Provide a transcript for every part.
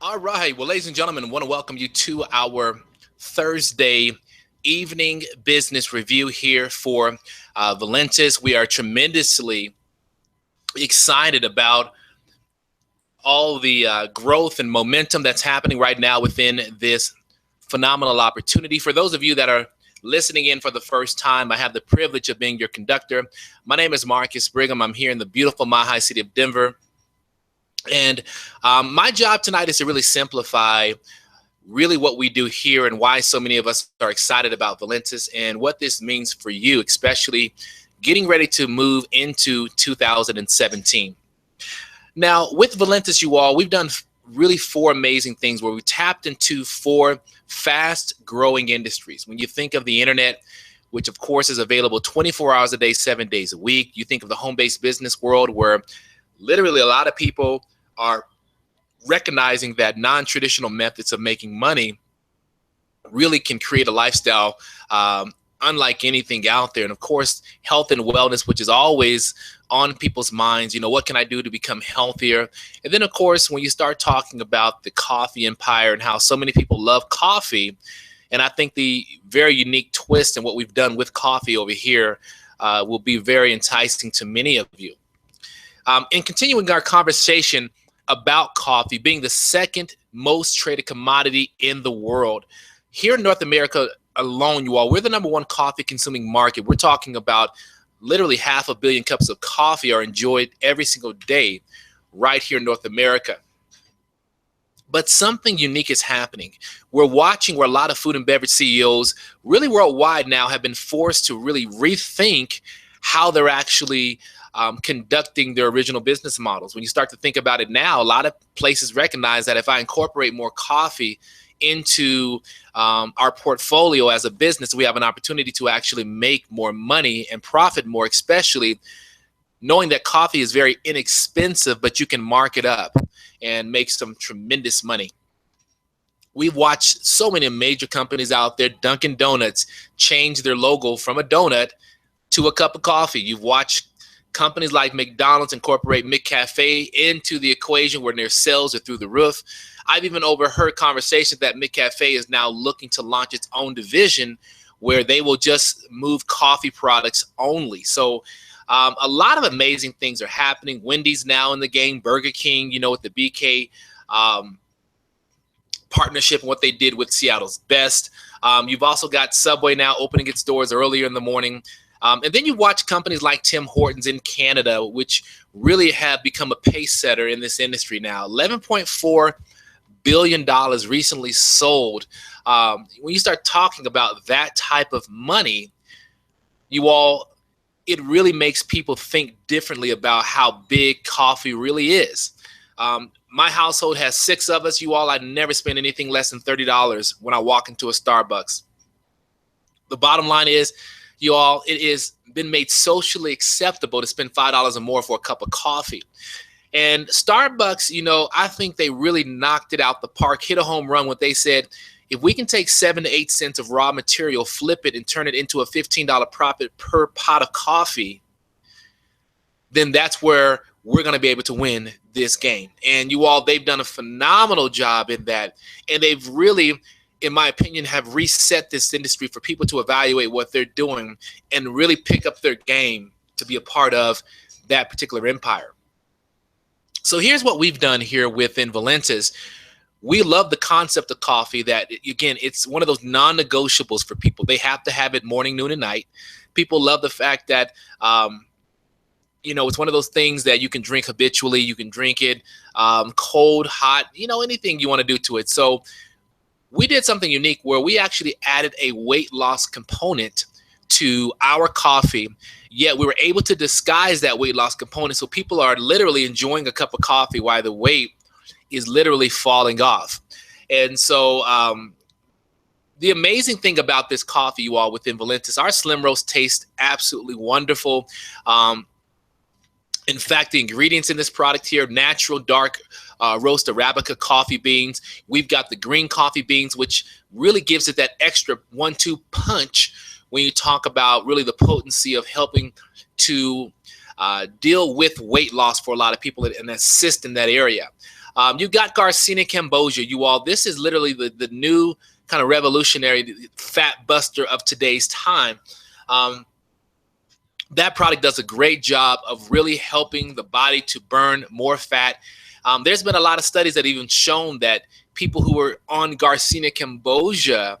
All right. Well, ladies and gentlemen, I want to welcome you to our Thursday evening business review here for Valentus. We are tremendously excited about all the growth and momentum that's happening right now within this phenomenal opportunity. For those of you that are listening in for the first time, I have the privilege of being your conductor. My name is Marcus Brigham. I'm here in the beautiful Mile City of Denver. And my job tonight is to really simplify really what we do here and why so many of us are excited about Valentus and what this means for you, especially getting ready to move into 2017. Now, with Valentus, you all, we've done really four amazing things where we tapped into four fast-growing industries. When you think of the internet, which of course is available 24 hours a day, 7 days a week, you think of the home-based business world where literally a lot of people are recognizing that non-traditional methods of making money really can create a lifestyle unlike anything out there. And of course, health and wellness, which is always on people's minds. You know, what can I do to become healthier? And then, of course, when you start talking about the coffee empire and how so many people love coffee, and I think the very unique twist in what we've done with coffee over here will be very enticing to many of you. In continuing our conversation about coffee being the second most traded commodity in the world, here in North America alone, you all, we're the number one coffee consuming market. We're talking about literally 500 million cups of coffee are enjoyed every single day right here in North America. But something unique is happening. We're watching where a lot of food and beverage CEOs really worldwide now have been forced to really rethink how they're actually conducting their original business models. When you start to think about it now, a lot of places recognize that if I incorporate more coffee into our portfolio as a business, we have an opportunity to actually make more money and profit more, especially knowing that coffee is very inexpensive, but you can mark it up and make some tremendous money. We've watched so many major companies out there. Dunkin' Donuts change their logo from a donut to a cup of coffee. You've watched companies like McDonald's incorporate McCafe into the equation where their sales are through the roof. I've even overheard conversations that McCafe is now looking to launch its own division where they will just move coffee products only. So a lot of amazing things are happening. Wendy's now in the game, Burger King, you know, with the BK partnership and what they did with Seattle's Best. You've also got Subway now opening its doors earlier in the morning. And then you watch companies like Tim Hortons in Canada, which really have become a pace setter in this industry now. $11.4 billion recently sold. When you start talking about that type of money, you all, it really makes people think differently about how big coffee really is. My household has 6 of us. You all, I never spend anything less than $30 when I walk into a Starbucks. The bottom line is, you all, it has been made socially acceptable to spend $5 or more for a cup of coffee. And Starbucks, you know, I think they really knocked it out the park, hit a home run when they said, if we can take 7 to 8 cents of raw material, flip it, and turn it into a $15 profit per pot of coffee, then that's where we're going to be able to win this game. And you all, they've done a phenomenal job in that. And they've really, in my opinion, have reset this industry for people to evaluate what they're doing and really pick up their game to be a part of that particular empire. So here's what we've done here within Valentus. We love the concept of coffee that, again, it's one of those non-negotiables for people. They have to have it morning, noon, and night. People love the fact that, you know, it's one of those things that you can drink habitually. You can drink it cold, hot, you know, anything you want to do to it. So we did something unique where we actually added a weight loss component to our coffee, yet we were able to disguise that weight loss component so people are literally enjoying a cup of coffee while the weight is literally falling off. And so the amazing thing about this coffee, you all, within Valentus, our slim roast tastes absolutely wonderful. In fact, the ingredients in this product here, natural dark roast Arabica coffee beans. We've got the green coffee beans, which really gives it that extra 1-2 punch when you talk about really the potency of helping to deal with weight loss for a lot of people and assist in that area. You got Garcinia Cambogia, you all. This is literally the new kind of revolutionary fat buster of today's time. Um, that product does a great job of really helping the body to burn more fat. There's been a lot of studies that even shown that people who were on Garcinia Cambogia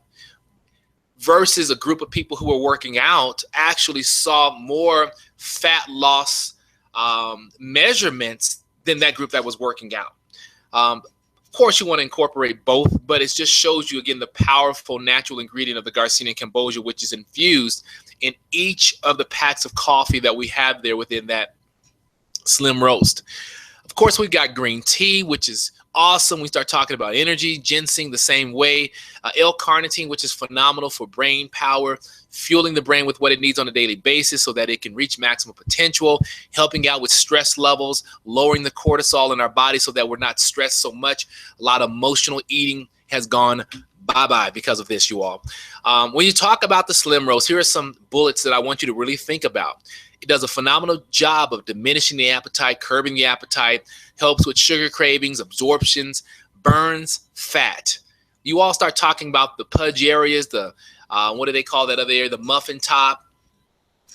versus a group of people who were working out actually saw more fat loss measurements than that group that was working out. Of course, you want to incorporate both, but it just shows you, again, the powerful natural ingredient of the Garcinia Cambogia, which is infused in each of the packs of coffee that we have there within that slim roast. Of course, we've got green tea, which is awesome. We start talking about energy. Ginseng the same way. L-carnitine, which is phenomenal for brain power, fueling the brain with what it needs on a daily basis so that it can reach maximum potential, helping out with stress levels, lowering the cortisol in our body so that we're not stressed so much. A lot of emotional eating has gone bye-bye because of this, you all. When you talk about the slim roast, here are some bullets that I want you to really think about. It does a phenomenal job of diminishing the appetite, curbing the appetite, helps with sugar cravings, absorptions, burns fat. You all start talking about the pudge areas, the what do they call that other area, the muffin top.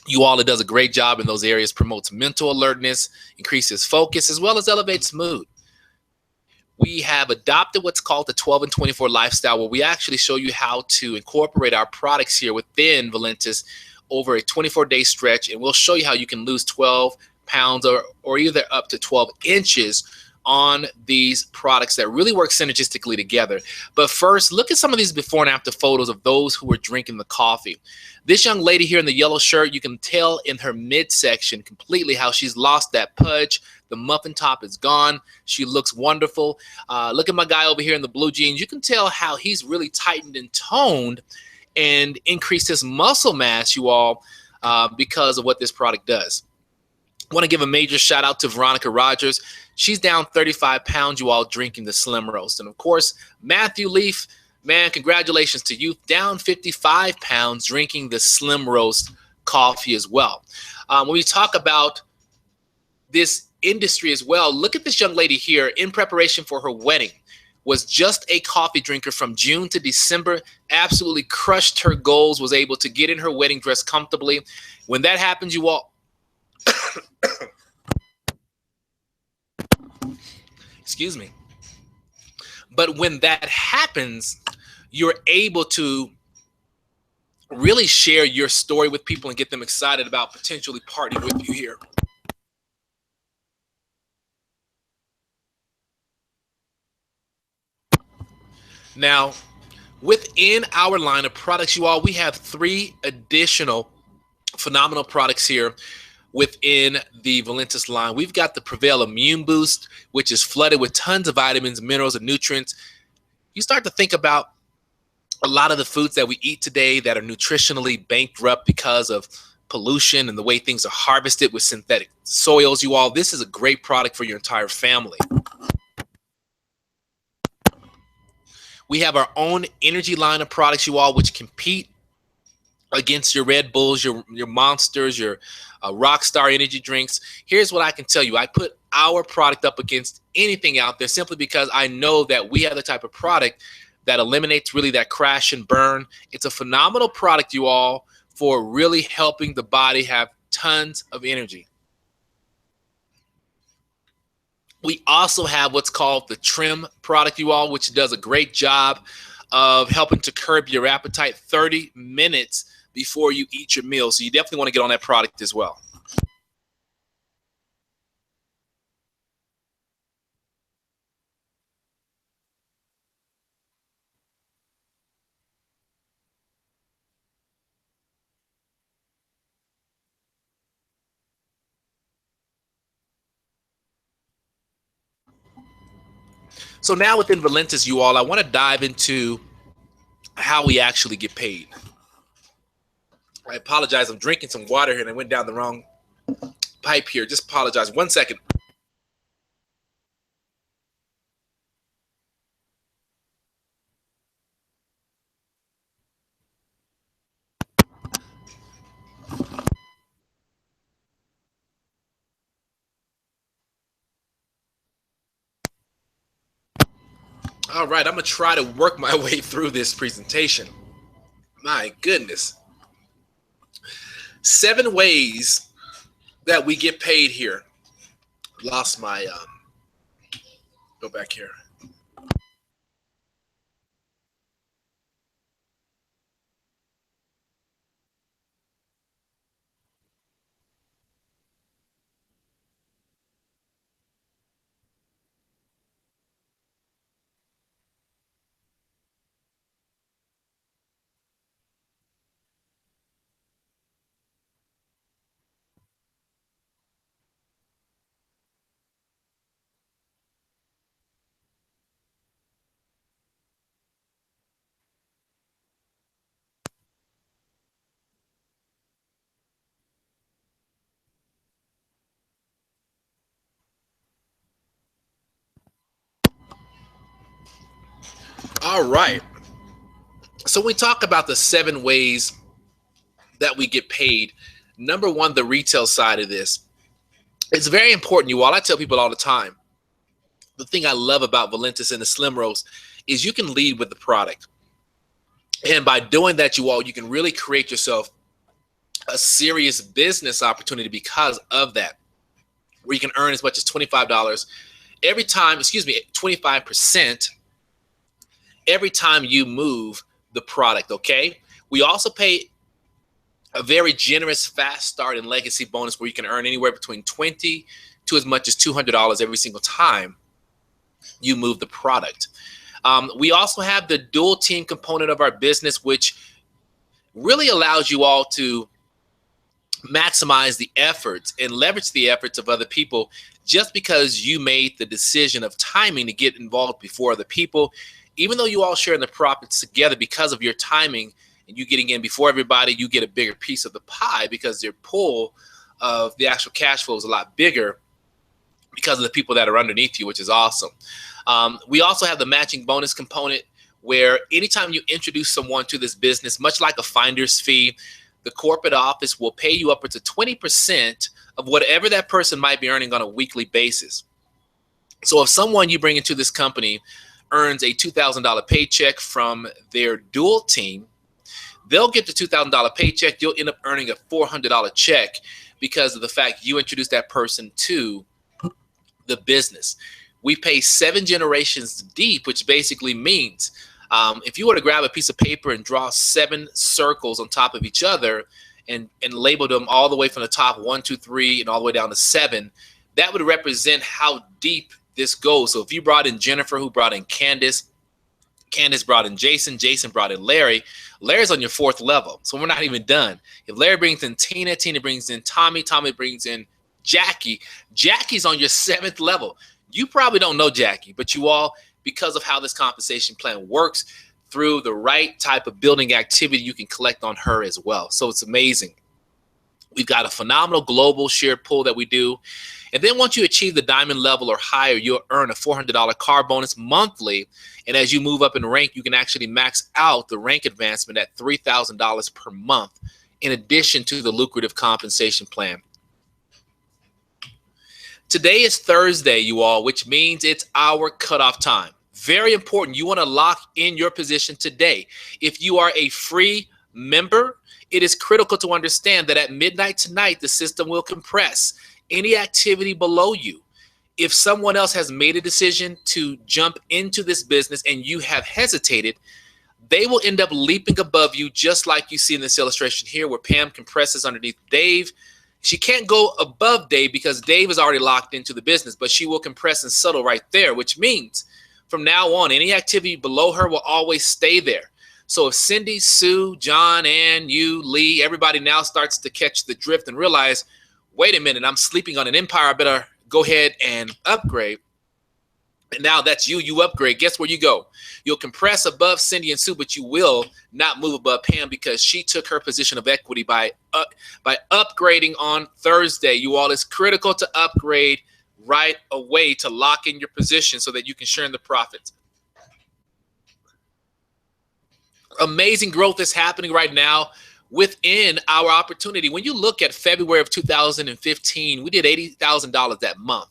You all, it does a great job in those areas, promotes mental alertness, increases focus, as well as elevates mood. We have adopted what's called the 12 and 24 lifestyle, where we actually show you how to incorporate our products here within Valentus over a 24-day stretch, and we'll show you how you can lose 12 pounds or either up to 12 inches on these products that really work synergistically together. But first, look at some of these before and after photos of those who were drinking the coffee. This young lady here in the yellow shirt, you can tell in her midsection completely how she's lost that pudge. The muffin top is gone. She looks wonderful. Look at my guy over here in the blue jeans. You can tell how he's really tightened and toned and increased his muscle mass, you all, because of what this product does. I want to give a major shout out to Veronica Rogers. She's down 35 pounds, you all, drinking the Slim Roast. And of course, Matthew Leaf, man, congratulations to you, down 55 pounds drinking the Slim Roast coffee as well. When we talk about this industry as well, look at this young lady here in preparation for her wedding. Was just a coffee drinker from June to December, absolutely crushed her goals, was able to get in her wedding dress comfortably. When that happens, you all, excuse me. But when that happens, you're able to really share your story with people and get them excited about potentially partying with you here. Now, within our line of products, you all, we have 3 additional phenomenal products here within the Valentus line. We've got the Prevail Immune Boost, which is flooded with tons of vitamins, minerals, and nutrients. You start to think about a lot of the foods that we eat today that are nutritionally bankrupt because of pollution and the way things are harvested with synthetic soils, you all. This is a great product for your entire family. We have our own energy line of products, you all, which compete against your Red Bulls, your Monsters, your Rockstar energy drinks. Here's what I can tell you. I put our product up against anything out there simply because I know that we have the type of product that eliminates really that crash and burn. It's a phenomenal product, you all, for really helping the body have tons of energy. We also have what's called the Trim product, you all, which does a great job of helping to curb your appetite 30 minutes before you eat your meal. So you definitely want to get on that product as well. So now within Valentus, you all, I want to dive into how we actually get paid. I apologize. I'm drinking some water here and I went down the wrong pipe here. Just apologize. 1 second. All right, I'm going to try to work my way through this presentation. My goodness. 7 ways that we get paid here. Lost my, go back here. All right. So we talk about the 7 ways that we get paid. Number one, the retail side of this. It's very important, you all. I tell people all the time, the thing I love about Valentus and the Slim Rolls is you can lead with the product. And by doing that, you all, you can really create yourself a serious business opportunity because of that, where you can earn as much as $25 every time, 25% every time you move the product, okay? We also pay a very generous fast start and legacy bonus where you can earn anywhere between $20 to as much as $200 every single time you move the product. We also have the dual team component of our business, which really allows you all to maximize the efforts and leverage the efforts of other people just because you made the decision of timing to get involved before other people. Even though you all share in the profits together, because of your timing and you getting in before everybody, you get a bigger piece of the pie because your pool of the actual cash flow is a lot bigger because of the people that are underneath you, which is awesome. We also have the matching bonus component where anytime you introduce someone to this business, much like a finder's fee, the corporate office will pay you upwards of 20% of whatever that person might be earning on a weekly basis. So if someone you bring into this company earns a $2,000 paycheck from their dual team, they'll get the $2,000 paycheck. You'll end up earning a $400 check because of the fact you introduced that person to the business. We pay 7 generations deep, which basically means if you were to grab a piece of paper and draw 7 circles on top of each other and label them all the way from the top 1, 2, 3, and all the way down to 7, that would represent how deep this goes. So if you brought in Jennifer, who brought in Candace, Candace brought in Jason, Jason brought in Larry, Larry's on your 4th level. So we're not even done. If Larry brings in Tina, Tina brings in Tommy, Tommy brings in Jackie, Jackie's on your 7th level. You probably don't know Jackie, but you all, because of how this compensation plan works, through the right type of building activity, you can collect on her as well. So it's amazing. We've got a phenomenal global shared pool that we do. And then once you achieve the diamond level or higher, you'll earn a $400 car bonus monthly. And as you move up in rank, you can actually max out the rank advancement at $3,000 per month, in addition to the lucrative compensation plan. Today is Thursday, you all, which means it's our cutoff time. Very important. You want to lock in your position today. If you are a free member, it is critical to understand that at midnight tonight, the system will compress any activity below you. If someone else has made a decision to jump into this business and you have hesitated, they will end up leaping above you, just like you see in this illustration here where Pam compresses underneath Dave. She can't go above Dave because Dave is already locked into the business, but she will compress and settle right there, which means from now on, any activity below her will always stay there. So if Cindy, Sue, John, Ann, you, Lee, everybody now starts to catch the drift and realize, wait a minute, I'm sleeping on an empire, I better go ahead and upgrade. And now that's you, you upgrade. Guess where you go? You'll compress above Cindy and Sue, but you will not move above Pam because she took her position of equity by upgrading on Thursday. You all, it's critical to upgrade right away to lock in your position so that you can share in the profits. Amazing growth is happening right now within our opportunity. When you look at February of 2015, we did $80,000 that month.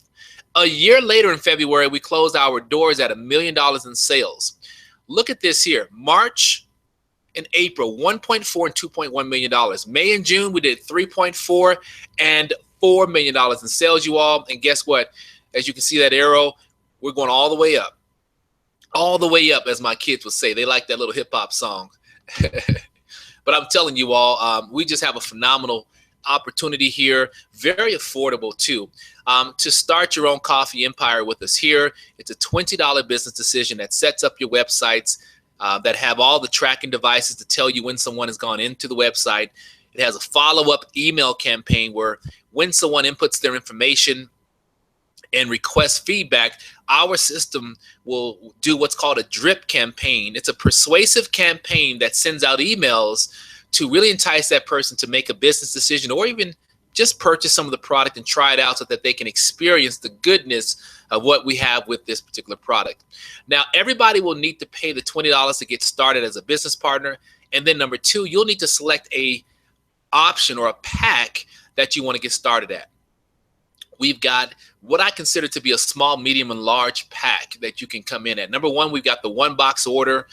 A year later in February, we closed our doors at $1 million in sales. Look at this here. March and April, 1.4 and $2.1 million. May and June, we did 3.4 and $4 million in sales, you all. And guess what? As you can see that arrow, we're going all the way up. All the way up, as my kids would say. They like that little hip hop song. But I'm telling you all, we just have a phenomenal opportunity here, very affordable too. To start your own coffee empire with us here, it's a $20 business decision that sets up your websites that have all the tracking devices to tell you when someone has gone into the website. It has a follow-up email campaign where when someone inputs their information and requests feedback, our system will do what's called a drip campaign. It's a persuasive campaign that sends out emails to really entice that person to make a business decision or even just purchase some of the product and try it out so that they can experience the goodness of what we have with this particular product. Now, everybody will need to pay the $20 to get started as a business partner. And then number two, you'll need to select a option or a pack that you want to get started at. We've got what I consider to be a small, medium, and large pack that you can come in at. Number one, we've got the one box order.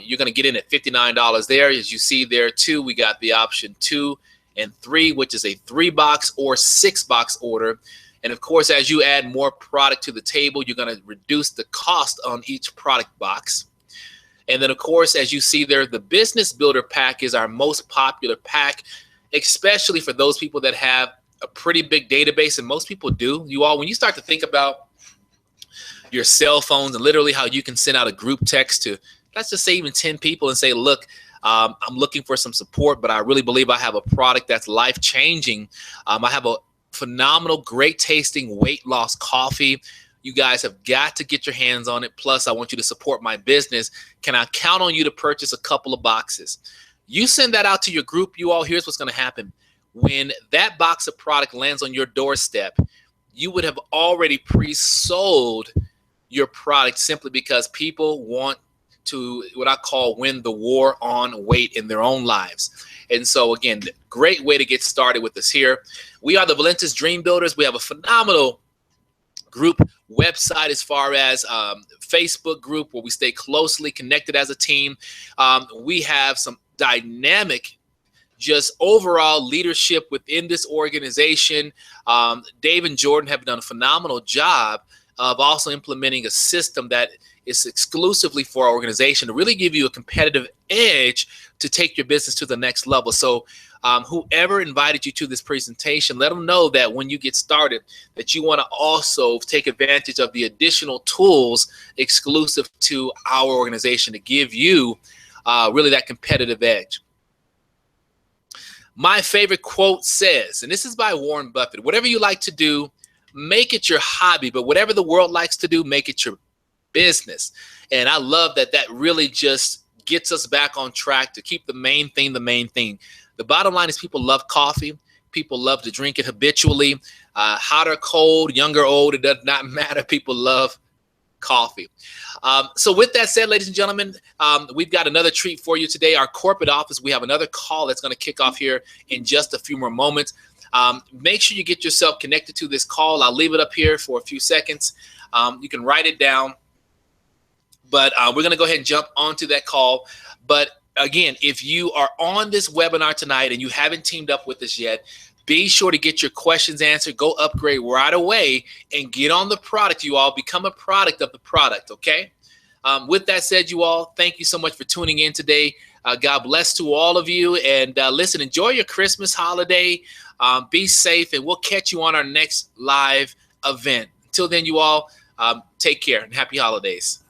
You're going to get in at $59 there. As you see there too, we got the option 2 and 3, which is a 3-box or 6-box order. And of course, as you add more product to the table, you're going to reduce the cost on each product box. And then of course, as you see there, the business builder pack is our most popular pack, especially for those people that have a pretty big database, and most people do. You all, when you start to think about your cell phones and literally how you can send out a group text to, let's just say even 10 people and say, look, I'm looking for some support, but I really believe I have a product that's life-changing. I have a phenomenal, great tasting weight loss coffee. You guys have got to get your hands on it. Plus, I want you to support my business. Can I count on you to purchase a couple of boxes? You send that out to your group, you all, here's what's going to happen. When that box of product lands on your doorstep, you would have already pre-sold your product simply because people want to, what I call, win the war on weight in their own lives. And so again, great way to get started with us here. We are the Valentus Dream Builders. We have a phenomenal group website as far as Facebook group where we stay closely connected as a team. We have some dynamic just overall leadership within this organization. Dave and Jordan have done a phenomenal job of also implementing a system that is exclusively for our organization to really give you a competitive edge to take your business to the next level. So whoever invited you to this presentation, let them know that when you get started, that you want to also take advantage of the additional tools exclusive to our organization to give you really that competitive edge. My favorite quote says, and this is by Warren Buffett, whatever you like to do, make it your hobby, but whatever the world likes to do, make it your business. And I love that that really just gets us back on track to keep the main thing the main thing. The bottom line is people love coffee. People love to drink it habitually. Hot or cold, young or old, it does not matter. People love coffee. So with that said, ladies and gentlemen, we've got another treat for you today. Our corporate office, we have another call that's going to kick off here in just a few more moments. Make sure you get yourself connected to this call. I'll leave it up here for a few seconds. You can write it down. But we're going to go ahead and jump onto that call. But again, if you are on this webinar tonight and you haven't teamed up with us yet, be sure to get your questions answered. Go upgrade right away and get on the product, you all. Become a product of the product, okay? With that said, you all, thank you so much for tuning in today. God bless to all of you. And listen, enjoy your Christmas holiday. Be safe, and we'll catch you on our next live event. Until then, you all, take care and happy holidays.